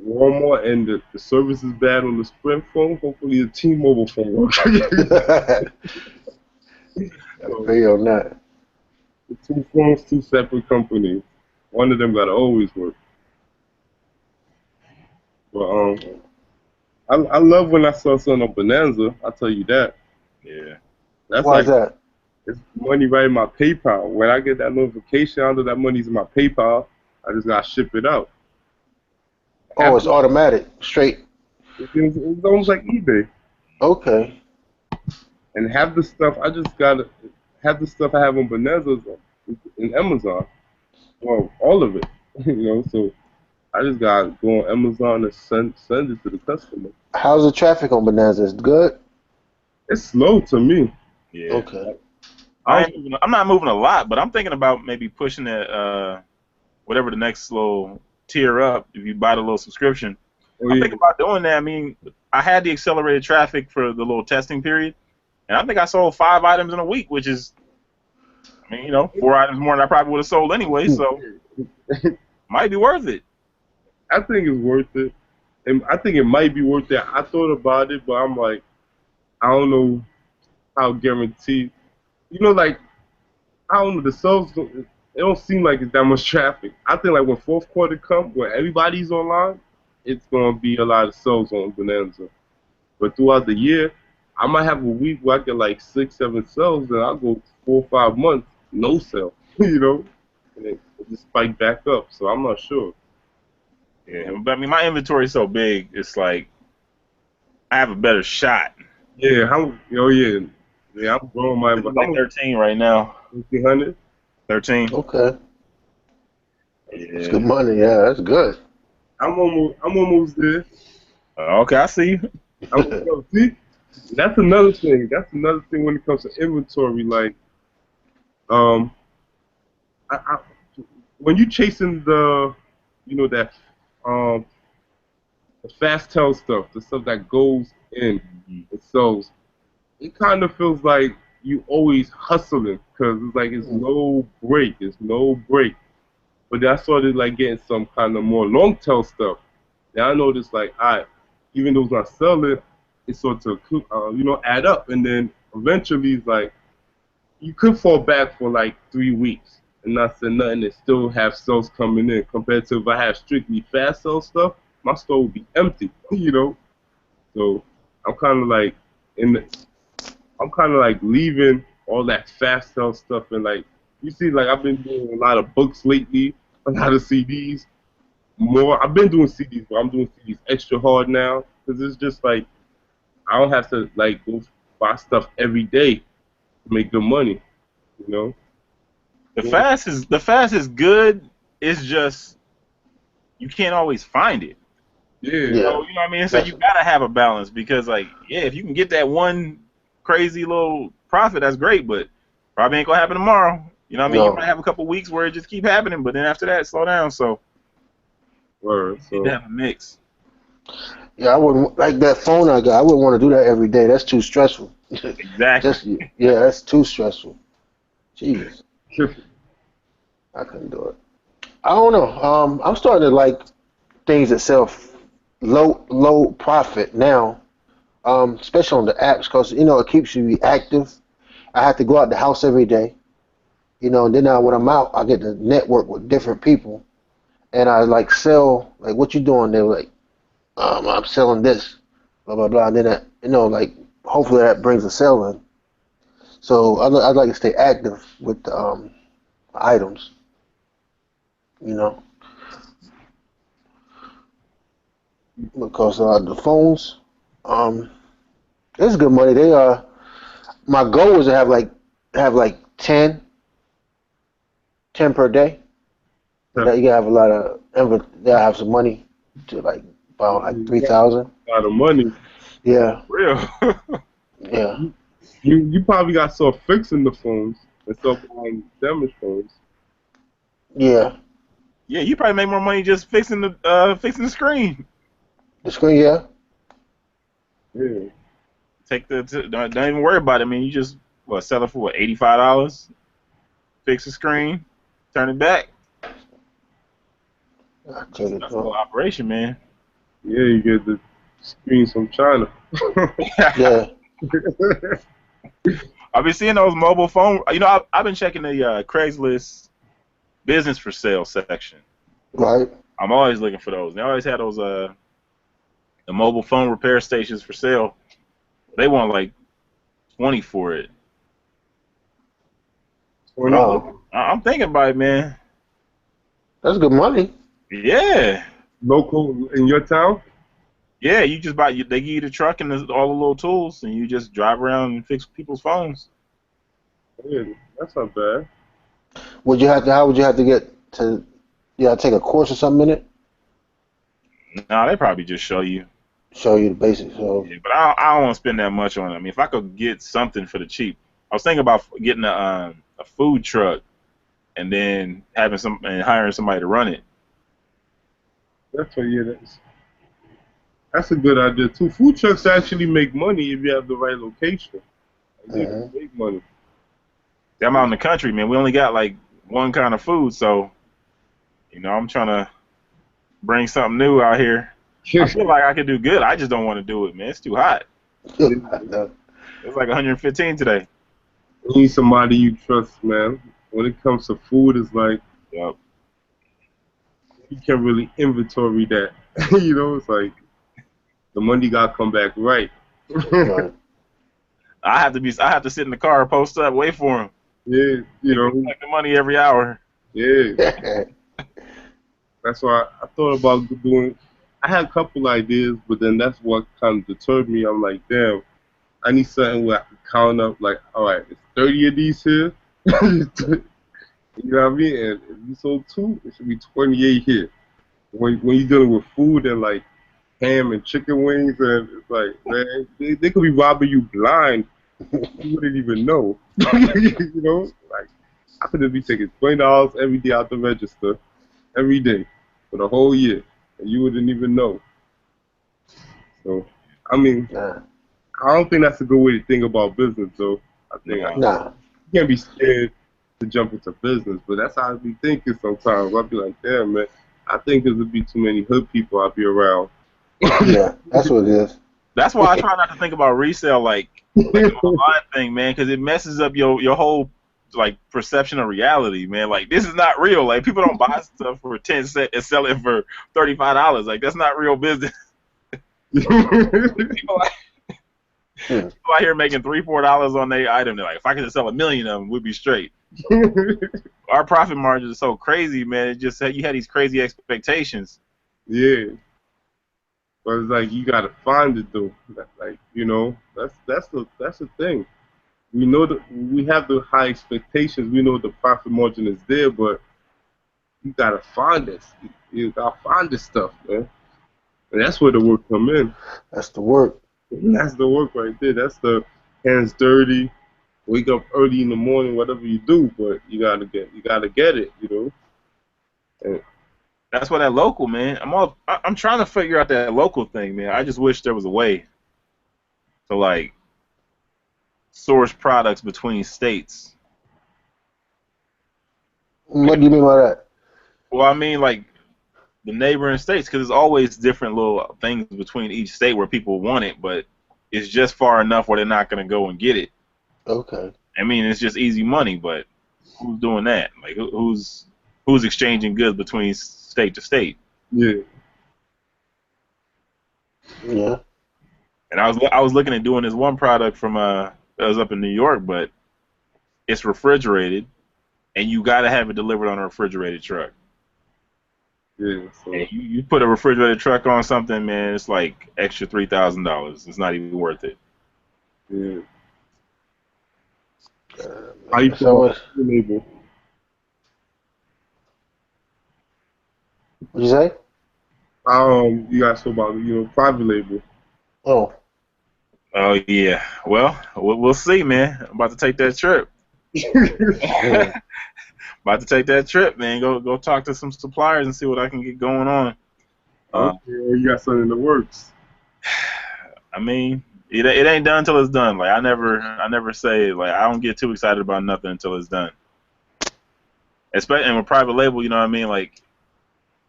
Walmart and the service is bad on the Sprint phone, hopefully the T-Mobile phone works. Gotta So pay on that. the two phones, two separate companies. One of them gotta always work. But I love when I saw something on Bonanza. I'll tell you that. Yeah. That's Why is like that? it's money right in my PayPal. When I get that notification, I know that money's in my PayPal. I just gotta ship it out. Oh, Half it's automatic, straight. it's almost like eBay. Okay. And half the stuff I just gotta half the stuff I have on Bonanza is in Amazon. Well, all of it. You know, so I just gotta go on Amazon and send it to the customer. How's the traffic on Bonanza? Is it good? It's slow to me. Yeah. Okay. I don't, I'm not moving a lot, but I'm thinking about maybe pushing it, whatever the next little tier up. If you buy the little subscription, oh I'm yeah, thinking about doing that. I mean, I had the accelerated traffic for the little testing period, and I think I sold 5 items in a week, which is, I mean, 4 items more than I probably would have sold anyway. So might be worth it. I think it's worth it. And I think it might be worth it. I thought about it, but I'm like, I don't know how guaranteed. You know, like I don't know, the sales. It don't seem like it's that much traffic. I think like when fourth quarter come, where everybody's online, it's gonna be a lot of sales on Bonanza. But throughout the year, I might have a week where I get like 6, 7 sales, and I'll go 4, 5 months no sale. You know, and it just spike back up. So I'm not sure. Yeah, but I mean, my inventory is so big, it's like I have a better shot. Yeah, yeah, yeah. I'm growing my. It's like 13 right now. 1,500. 13. Okay. That's Yeah. good money. Yeah, that's good. I'm almost there. Okay, I see you. See, that's another thing. That's another thing when it comes to inventory. Like, um, I when you chasing that, um, the fast tail stuff, the stuff that goes in, it sells. It kind of feels like you always hustling because it's like it's no break. It's no break. But then I started like getting some kind of more long tail stuff. Now I noticed like, even though it's not selling, it sort of add up, and then eventually it's like you could fall back for like 3 weeks and not say nothing and still have sales coming in. Compared to if I have strictly fast sell stuff, my store would be empty, you know. So I'm kind of like in the, I'm kind of like leaving all that fast sell stuff and like you see like I've been doing a lot of books lately, a lot of CDs. More, I've been doing CDs, but I'm doing CDs extra hard now because it's just like I don't have to like go buy stuff every day to make good money, you know. The fast is good. It's just you can't always find it. Yeah, Yeah. So you know what I mean. So That's you gotta have a balance because like yeah, if you can get that one crazy little profit, that's great. But probably ain't gonna happen tomorrow. You know what I mean? You might no. have a couple weeks where it just keep happening, but then after that, slow down. So word. you need to So have a mix. Yeah, I wouldn't like that phone I got. I wouldn't want to do that every day. That's too stressful. Exactly. Just yeah, that's too stressful. Jeez, I couldn't do it. I don't know. I'm starting to like things that sell low profit now. Especially on the apps, because it keeps you active. I have to go out the house every day. And then when I'm out, I get to network with different people, and I like sell like what you doing. They're like, I'm selling this, blah blah blah. And then like hopefully that brings a sale in. So I'd like to stay active with the items, you know, because the phones, um, it's good money. My goal was to have like 10 per day. That you have a lot of, that I have some money to like about like You got 3,000. a lot of money. Yeah, Real. yeah, You probably got stuff fixing the phones and stuff on damaged phones. yeah. Yeah, you probably make more money just fixing the screen. The screen, yeah. Yeah. Don't even worry about it. I mean, you just sell it for what, $85, fix the screen, turn it back. I take it That's a little from. operation, man. Yeah, you get the screens from China. Yeah. I've been seeing those mobile phone. You know, I've been checking the Craigslist business for sale section. Right. I'm always looking for those. They always have those the mobile phone repair stations for sale. They want like 20 for it. 20 Oh, I'm thinking about it, man. that's good money. Yeah. local in your town? Yeah, you just buy. They give you the truck and all the little tools, and you just drive around and fix people's phones. Yeah, that's not bad. Would you have to? How would you have to get to? Yeah, take a course or something in it. Nah, they probably just show you. Show you the basics. So, Yeah, but I don't want to spend that much on it. I mean, if I could get something for the cheap, I was thinking about getting a food truck and then hiring somebody to run it. That's what, yeah, that's a good idea too. Food trucks actually make money if you have the right location. They do mhm. make money. I'm out in the country, man. We only got like one kind of food, so I'm trying to bring something new out here. I feel like I could do good. I just don't want to do it, man. It's too hot. I know. It's like 115 today. You need somebody you trust, man. When it comes to food, it's like Yep. you can't really inventory that. It's like the money got to come back right. Right. I have to sit in the car, post up, wait for him. Yeah, They collect the money every hour. yeah. That's why I thought about doing. I had a couple ideas, but then that's what kind of deterred me. I'm like, damn, I need something where I can count up. Like, all right, it's 30 of these here. You know what I mean? And if you sold two, it should be 28 here. When you're dealing with food and like ham and chicken wings, and it's like, man, they could be robbing you blind. You wouldn't even know. Like I could be taking $20 every day out the register, every day for the whole year, and you wouldn't even know. So, I mean, Nah, I don't think that's a good way to think about business, though. I think No. nah. you can't be scared to jump into business, but that's how I be thinking sometimes. I'll be like, damn, man, I think there's be too many hood people I'll be around. Yeah, that's what it is. That's why I try not to think about resale like the online thing, man, because it messes up your whole like perception of reality, man. Like this is not real. Like people don't buy stuff for 10 cents and sell it for $35. Like that's not real business. People Hmm. out here making $3-4 on their item. They're like, if I could just sell 1 million of them, we'd be straight. Our profit margins are so crazy, man. It just you had these crazy expectations. Yeah, but it's like you gotta find it though. Like that's the thing. We know that we have the high expectations. We know the profit margin is there, but you gotta find this. You gotta find this stuff, man. And that's where the work come in. That's the work. That's the work right there. That's the hands dirty. Wake up early in the morning, whatever you do, but you gotta get it, And That's why that local, man. I'm trying to figure out that local thing, man. I just wish there was a way to like source products between states. What do you mean by that? Well, I mean like the neighboring states, because there's always different little things between each state where people want it, but it's just far enough where they're not going to go and get it. Okay. I mean, it's just easy money, but who's doing that? Like, who's exchanging goods between state to state? yeah, Yeah. And I was looking at doing this one product from that was up in New York, but it's refrigerated, and you got to have it delivered on a refrigerated truck. yeah. So And you put a refrigerated truck on something, man, it's like extra $3,000. It's not even worth it. yeah. How you feel So about your neighbor? what you say? You guys talk about private label. Oh, Oh yeah. Well, we'll see, man. I'm about to take that trip. hmm. About to take that trip, man. Go talk to some suppliers and see what I can get going on. Uh, Okay, you got something in the works. I mean, it ain't done until it's done. Like I never say like I don't get too excited about nothing until it's done. Especially and with private label, you know what I mean? Like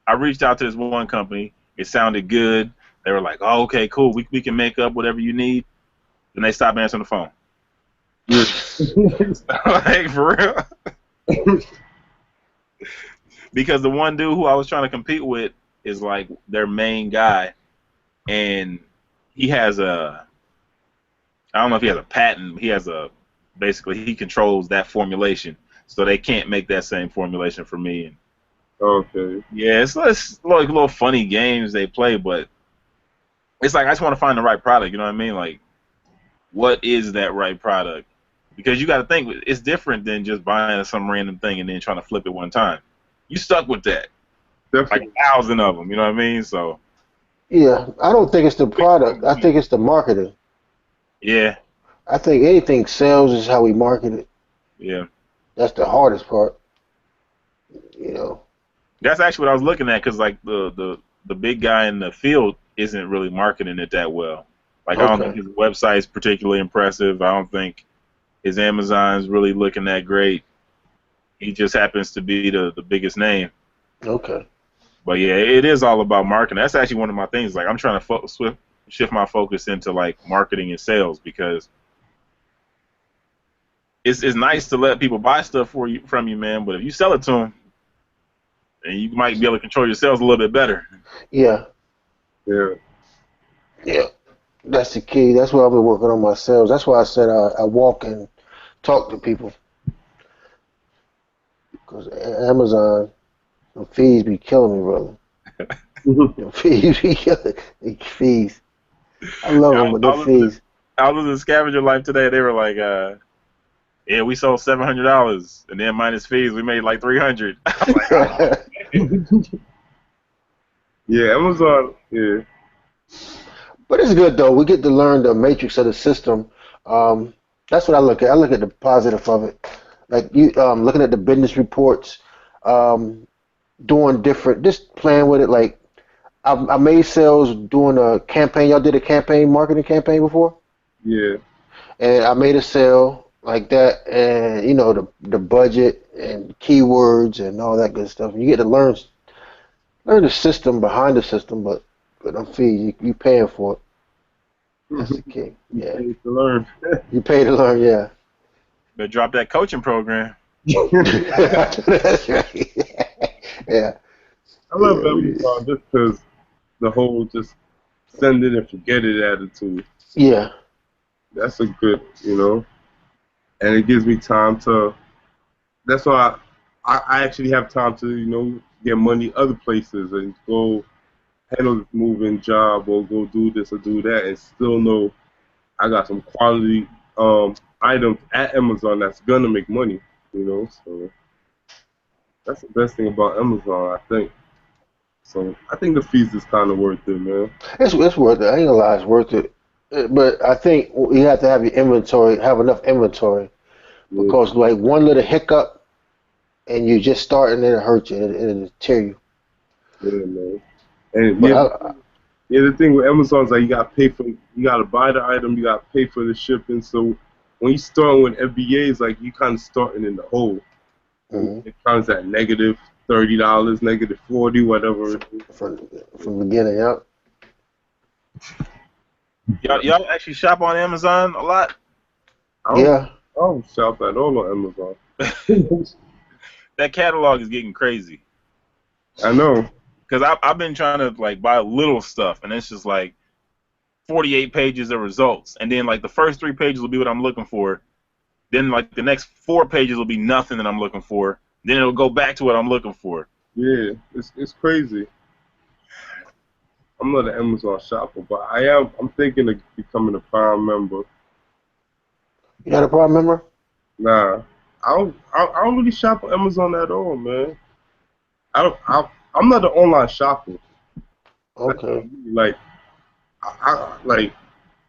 I reached out to this one company. It sounded good. They were like, "Oh, okay, cool. We can make up whatever you need." Then they stopped answering the phone. Yeah. Like for real. Because the one dude who I was trying to compete with is like their main guy, and he has a I don't know if he has a patent. He has a basically he controls that formulation, so they can't make that same formulation for me. And Okay. yeah, it's like little funny games they play, but it's like I just want to find the right product. You know what I mean? Like, what is that right product? Because you got to think it's different than just buying some random thing and then trying to flip it one time. You stuck with that, like Definitely. 1,000 of them. You know what I mean? So Yeah, I don't think it's the product. I think it's the marketing. yeah, I think anything sells is how we market it. yeah. That's the hardest part, you know. That's actually what I was looking at because like the big guy in the field isn't really marketing it that well. Like I don't think Okay, his website's particularly impressive. I don't think his Amazon's really looking that great. He just happens to be the biggest name. okay. But yeah, it is all about marketing. That's actually one of my things. Like I'm trying to shift my focus into like marketing and sales because it's nice to let people buy stuff from you, man. But if you sell it to them, then you might be able to control your sales a little bit better. Yeah, Yeah. yeah. That's the key. That's what I've been working on myself. That's why I said I walk and talk to people because Amazon, the fees be killing me, brother. The fees be killing the fees. I love them, but I the was listening. fees. I was in Scavenger Life today. They were like, "Yeah, we sold $700, and then minus fees, we made like 300." I'm like, "Oh." Yeah, Amazon. Yeah. But it's good though. We get to learn the matrix of the system. Um, that's what I look at. I look at the positive of it. Like you, looking at the business reports, um, doing different, just playing with it. Like I made sales doing a campaign. Y'all did a campaign, marketing campaign before, Yeah. and I made a sale like that, and you know the budget and keywords and all that good stuff. You get to learn the system behind the system, but I'm fees you paying for it. That's the key. You Yeah, pay to learn. you pay to learn. Yeah. Better drop that coaching program. That's right. Yeah. I love Yeah. Amazon just because the whole just send it and forget it attitude. Yeah. That's a good, and it gives me time to. That's why I actually have time to, get money other places and go handle this moving job or go do this or do that and still know I got some quality items at Amazon that's gonna make money, So that's the best thing about Amazon, I think. So I think the fees is kind of worth it, man. It's worth it. I ain't gonna lie, it's worth it. But I think you have to have your inventory, have enough inventory Yeah, because like one little hiccup and you just starting, it'll hurt you. It'll tear you. yeah, man. And But yeah, I, yeah, the thing with Amazon is like you gotta buy the item, you gotta pay for the shipping. So when you start with FBA, like you kind of starting in the hole. mhm. It comes at -$30, -40, whatever it is. From the beginning, yeah. Y'all actually shop on Amazon a lot? I don't, Yeah. I don't shop at all on Amazon. That catalog is getting crazy. I know. Cause I've been trying to like buy little stuff, and it's just like 48 pages of results, and then like the first 3 pages will be what I'm looking for. Then like the next 4 pages will be nothing that I'm looking for. Then it'll go back to what I'm looking for. Yeah, it's crazy. I'm not an Amazon shopper, but I'm thinking of becoming a Prime member. You got a problem, remember? Nah, I don't really shop on Amazon at all, man. I'm not an online shopper. That's what I Okay. mean. Like, like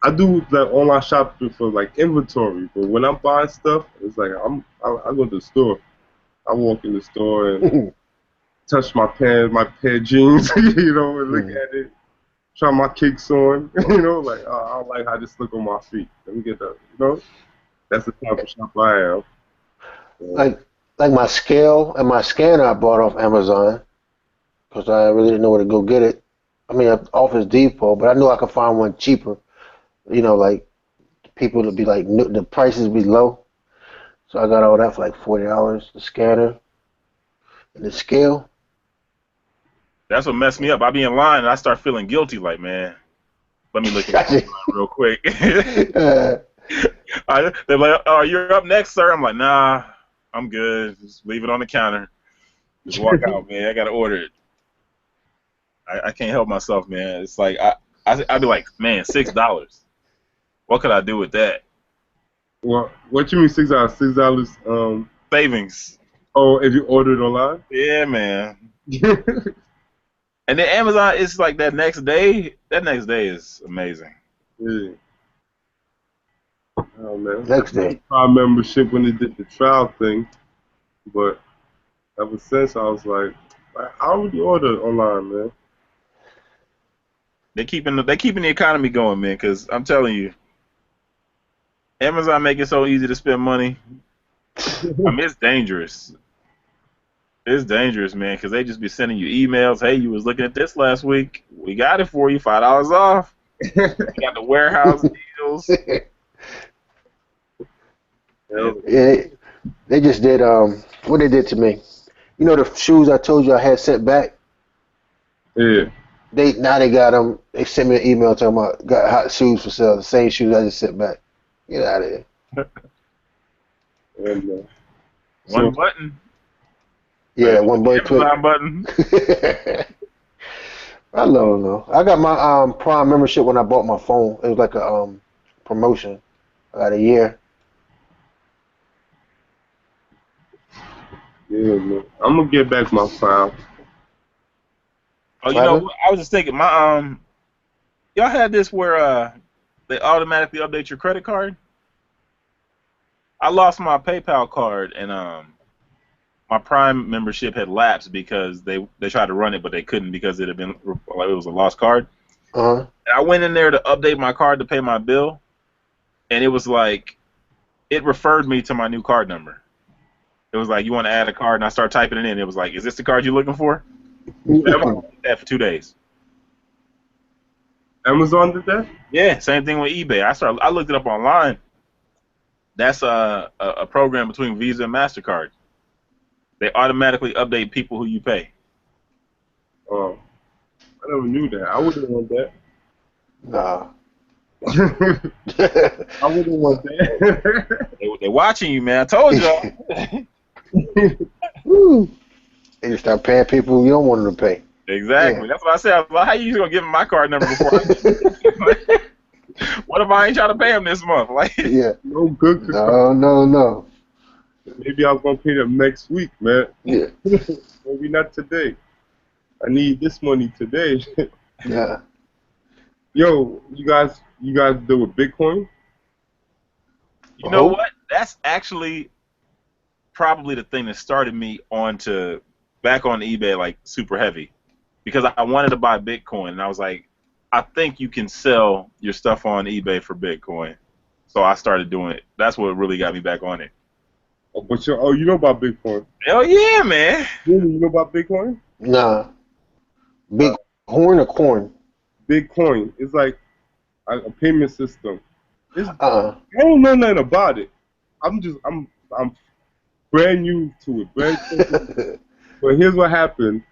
I do like online shopping for like inventory, but when I'm buying stuff, it's like I go to the store. I walk in the store and touch my pants, my pair of jeans, and look at it. Try my kicks on, like I don't like how this look on my feet. Let me get that. That's the type of shop I am. So, like like my scale and my scanner I bought off Amazon because I really didn't know where to go get it. I mean, Office Depot, but I knew I could find one cheaper. Like people to be like the prices be low. So I got all that for like $40. The scanner and the scale. That's what messed me up. I be in line and I start feeling guilty. Like, man, let me look at Amazon real quick. uh, They're like, "Oh, you're up next, sir." I'm like, "Nah, I'm good. Just leave it on the counter. Just walk out, man. I gotta order it. I can't help myself, man. It's like I'd be like, man, $6. What could I do with that? well, what you mean $6? $6? Savings. Oh, if you order it online? Yeah, man. And then Amazon is like that next day. That next day is amazing. Yeah. Oh man. next I had a day. Prime membership when they did the trial thing, but ever since I was like, I already order online, man. They keeping the economy going, man. Because I'm telling you, Amazon make it so easy to spend money. I mean, it's dangerous. It's dangerous, man, because they just be sending you emails. Hey, you was looking at this last week. We got it for you, $5 off. We got the warehouse deals. Yeah. Yeah, they just did what they did to me. You know the shoes I told you I had sent back. Yeah. They got them. They sent me an email talking about got hot shoes for sale. The same shoes I just sent back. Get out of here. And, One so button. Yeah, one button click. Amazon button. I don't know. I got my Prime membership when I bought my phone. It was like a promotion. I got a year. yeah, man. I'm gonna get back my file. Oh, you What know happened? what? I was just thinking, y'all had this where they automatically update your credit card. I lost my PayPal card and my Prime membership had lapsed because they tried to run it but they couldn't because it had been like it was a lost card. Uh-huh. And I went in there to update my card to pay my bill, and it was like it referred me to my new card number. It was like, you want to add a card, and I started typing it in. It was like, is this the card you're looking for? That for 2 days. Amazon did that? Yeah, same thing with eBay. I looked it up online. That's a program between Visa and MasterCard. They automatically update people who you pay. Oh, I never knew that. I wouldn't want that. Nah. I wouldn't want that. They're watching you, man. I told y'all. Woo. They just start paying people you don't want them to pay. Exactly. Yeah. That's what I said. I was like, how you gonna give them my card number before I what if I ain't trying to pay them this month? Like, Yeah. No good. No. Maybe I was gonna pay them next week, man. Yeah. Maybe not today. I need this money today. Yeah. Yo, you guys deal with Bitcoin? you know Oh. what? That's actually probably the thing that started me back on eBay like super heavy, because I wanted to buy Bitcoin and I was like, I think you can sell your stuff on eBay for Bitcoin, so I started doing it. That's what really got me back on it. Oh, but you know about Bitcoin? Hell yeah, man! Really, you know about Bitcoin? Nah. Big horn or corn? Bitcoin is like a payment system. Uh-uh. I don't know nothing about it. I'm brand new to it. But here's what happened.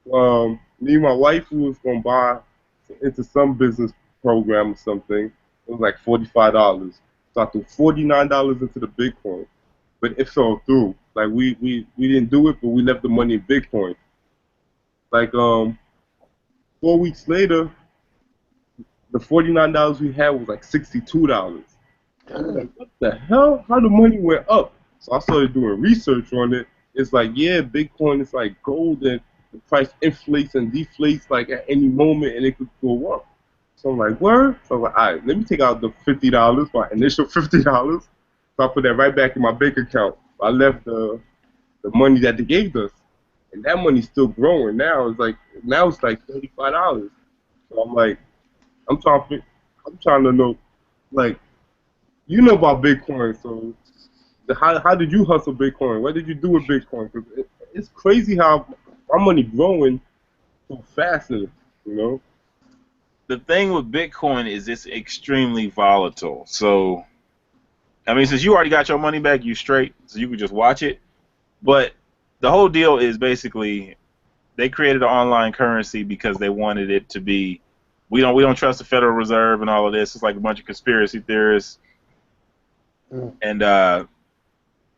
Me and my wife, we was gonna buy into some business program or something. It was like $45. So I threw $49 into the Bitcoin, but it fell through. Like we didn't do it, but we left the money in Bitcoin. Like 4 weeks later, the $49 we had was like $62. I was like, what the hell? How the money went up? So I started doing research on it. It's like, yeah, Bitcoin is like gold, and the price inflates and deflates like at any moment, and it could go up. So I'm like, word? So I'm like, all right, let me take out the $50, my initial $50. So I put that right back in my bank account. I left the money that they gave us, and that money's still growing. Now it's like $35. So I'm like, I'm trying to know, like, you know about Bitcoin, so how did you hustle Bitcoin? What did you do with Bitcoin? 'Cause it's crazy how our money growing so fast, you know. The thing with Bitcoin is it's extremely volatile. So, I mean, since you already got your money back, you straight, so you can just watch it. But the whole deal is basically they created an online currency because they wanted it to be. We don't trust the Federal Reserve and all of this. It's like a bunch of conspiracy theorists. And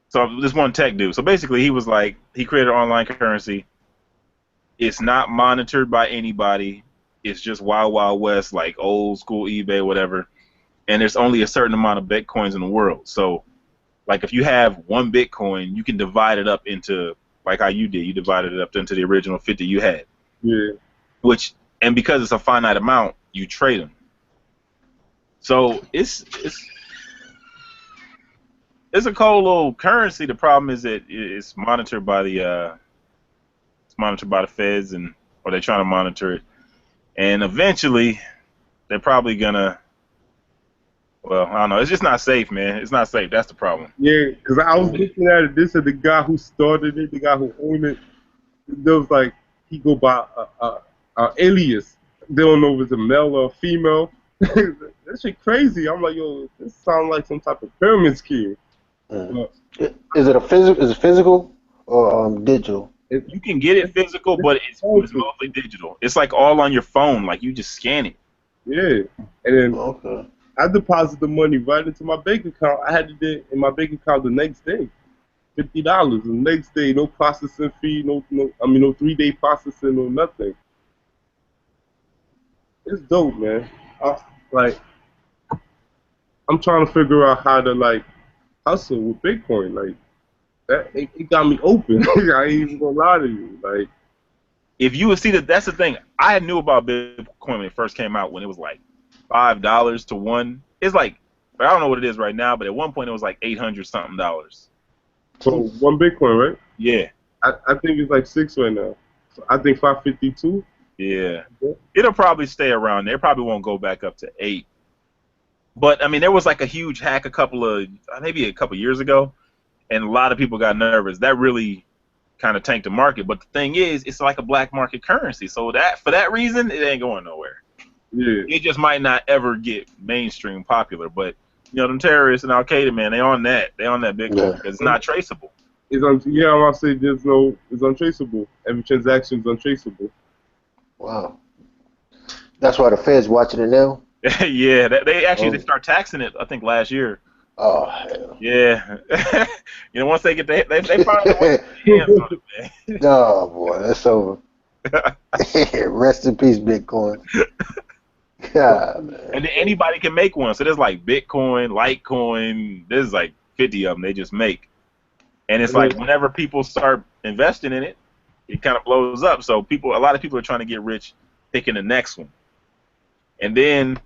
so this one tech dude. So basically, he was like, he created an online currency. It's not monitored by anybody. It's just Wild Wild West, like old school eBay, whatever. And there's only a certain amount of Bitcoins in the world. So, like, if you have one Bitcoin, you can divide it up into, like how you did. You divided it up into the original 50 you had. Yeah. And because it's a finite amount, you trade them. So it's a cold little currency. The problem is that it's monitored by the feds, or they're trying to monitor it. And eventually, they're probably gonna. Well, I don't know. It's just not safe, man. It's not safe. That's the problem. Yeah, because I was looking at it. This is the guy who started it, the guy who owned it. There was like he go by a alias. They don't know if it's a male or a female. That shit crazy. I'm like, yo, this sounds like some type of pyramid scheme. Is it physical or digital? You can get it physical, but it's mostly digital. It's like all on your phone. Like you just scan it. Yeah, and then Okay. I deposit the money right into my bank account. I had it in my bank account the next day, $50. The next day, no processing fee, no 3-day processing, no nothing. It's dope, man. I'm trying to figure out how to like hustle with Bitcoin. Like that, it got me open. I ain't even gonna lie to you. Like, if you would see that's the thing. I knew about Bitcoin when it first came out, when it was like $5 to one. It's like, I don't know what it is right now, but at one point it was like $800 something. so one Bitcoin, right? Yeah. I think it's like 6 right now. So I think 552. Yeah. It'll probably stay around there. It probably won't go back up to 8. But I mean, there was like a huge hack maybe a couple years ago, and a lot of people got nervous. That really kind of tanked the market. But the thing is, it's like a black market currency. So for that reason, it ain't going nowhere. Yeah. It just might not ever get mainstream popular. But you know, them terrorists and Al Qaeda, man, they on that Bitcoin because it's not traceable. I'm gonna say it's untraceable. Every transaction is untraceable. Wow. That's why the Fed's watching it now. Yeah, they start taxing it. I think last year. Oh hell. Yeah. You know, once they get they find a way to get hands on it, man. Oh boy, that's over. Rest in peace, Bitcoin. God, man. And then anybody can make one. So there's like Bitcoin, Litecoin. There's like 50 of them they just make. And it's like whenever people start investing in it, it kind of blows up. So a lot of people are trying to get rich picking the next one. And then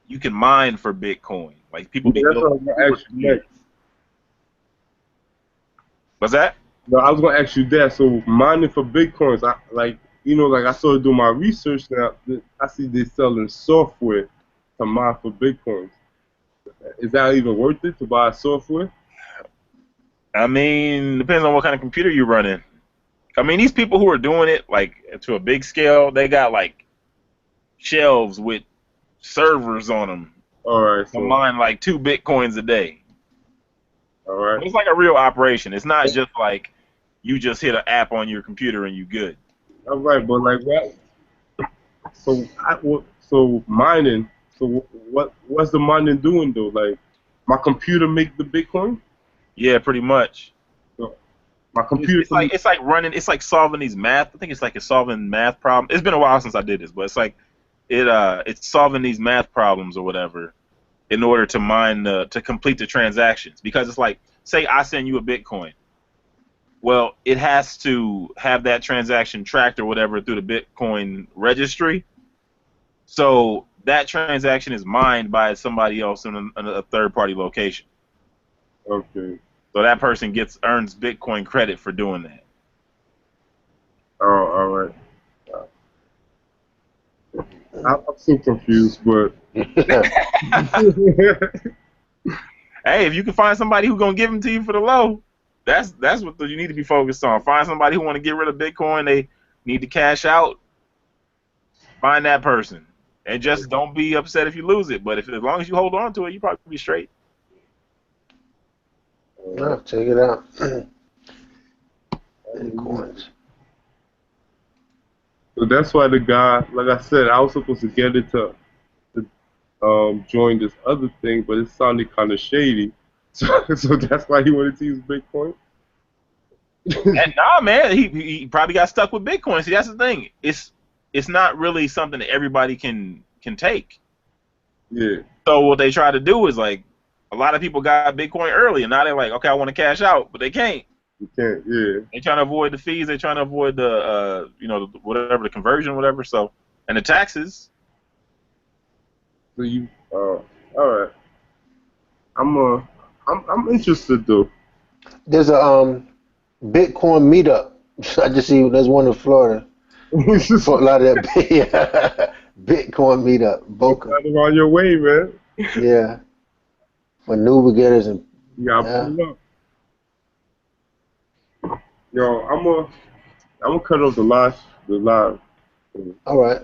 you can mine for Bitcoin. Like people be That's what I was gonna ask you next. What's that? No, I was gonna ask you that. So mining for Bitcoins, I started doing my research now. I see they selling software to mine for Bitcoins. Is that even worth it to buy software? I mean, depends on what kind of computer you're running. I mean, these people who are doing it like to a big scale, they got like shelves with servers on them. All right. So mine like 2 Bitcoins a day. all right. It's like a real operation. It's not just like you just hit an app on your computer and you good. All right, but like what? So mining. So what's the mining doing though? Like my computer make the Bitcoin? Yeah, pretty much. So my computer. It's like running. It's like solving these math. I think it's like solving math problem. It's been a while since I did this, but it's like it's solving these math problems or whatever in order to mine to complete the transactions. Because it's like, say I send you a Bitcoin, Well, it has to have that transaction tracked or whatever through the Bitcoin registry. So that transaction is mined by somebody else in a third-party location. Okay. So that person earns Bitcoin credit for doing that. Oh, all right. I'm so confused, but Hey, if you can find somebody who's gonna give them to you for the low, that's what you need to be focused on. Find somebody who want to get rid of Bitcoin. They need to cash out. Find that person, and just don't be upset if you lose it. But as long as you hold on to it, you probably be straight. Yeah, check it out. Bitcoins. so that's why the guy, like I said, I was supposed to get it to join this other thing, but it sounded kind of shady. So that's why he wanted to use Bitcoin. And nah, man, he probably got stuck with Bitcoin. See, that's the thing. It's not really something that everybody can take. Yeah. So what they try to do is like a lot of people got Bitcoin early, and now they're like, okay, I want to cash out, but they can't. You can't. Yeah. They're trying to avoid the fees. They're trying to avoid the whatever the conversion, whatever. So and the taxes. So you. All right. I'm interested though. There's a Bitcoin meetup. I just see there's one in Florida. For a lot of that yeah. Bitcoin meetup, Boca. Kind of on your way, man. Yeah, for new beginners and You gotta yeah. pull up. Yo, I'm gonna cut off the live. All right.